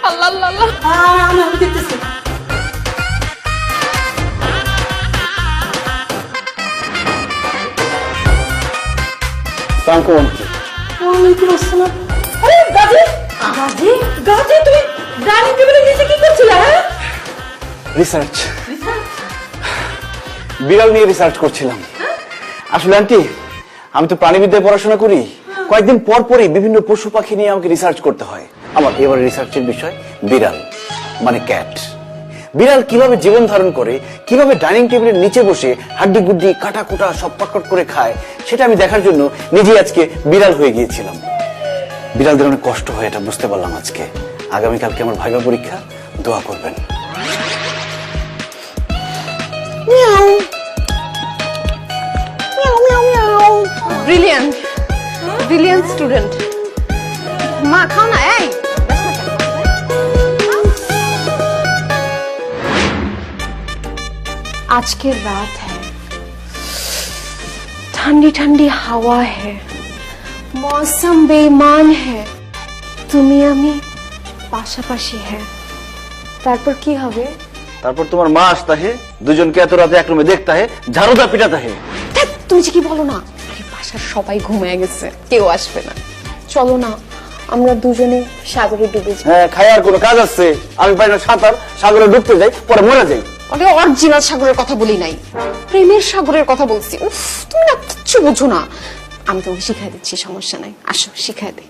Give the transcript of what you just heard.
আল্লাহ আল্লাহ আল্লাহ। আমি দেখতেছি। ওয়ালাইকুম আসসালাম। আরে গাজী, গাজী, গাজী, তুই ডাইনিং টেবিলের নিচে কি করছিস? হ্যাঁ, রিসার্চ, বিড়াল নিয়ে রিসার্চ করছিলাম। আসলে আন্টি, আমি তো প্রাণীবিদ্যায় পড়াশোনা করি, কয়েকদিন পর পরই বিভিন্ন পশু পাখি নিয়ে আমাকে রিসার্চ করতে হয়। আমার এবারে রিসার্চের বিষয় বিড়াল, মানে ক্যাট। বিড়াল কিভাবে জীবন ধারণ করে, কিভাবে ডাইনিং টেবিলের নিচে বসে হাড্ডি গুড্ডি কাটা কুটা সব পাটপাট করে খায়, সেটা আমি দেখার জন্য নিজে আজকে বিড়াল হয়ে গিয়েছিলাম। বিড়ালদের অনেক কষ্ট হয়, এটা বুঝতে পারলাম আজকে। আগামীকালকে আমার ভাইবা পরীক্ষা, দোয়া করবেন। Brilliant, brilliant student. মা খাও না, এই आज की रात है, ठंडी ठंडी हवा है, मौसम बेईमान है, তুমি আমি পাশাপাশি है, তারপর কি হবে? তারপর তোমার মা আসতা হে, দুজনকে এত রাতে এক রুমে দেখতা হে, ঝাড়ুদা পিটাতা হে। তুমি যে কি বলো না, আরে বাসার সবাই ঘুমিয়ে গেছে, কেউ আসবে না। চলো না, আমরা দুজনে সাগরে ডুবে যাই। হ্যাঁ, খাই আর কোনো কাজ আছে? আমি পারি না সাঁতার, সাগরে ডুবতে যাই, পরে মরে যাই। আরে অরিজিনাল সাগরের কথা বলি নাই, প্রেমের সাগরের কথা বলছি। উফ, তুমি না কিচ্ছু বোঝো না। আমি তোমাকে শিখাই দিচ্ছি, সমস্যা নাই, আসো শিখাই দিই।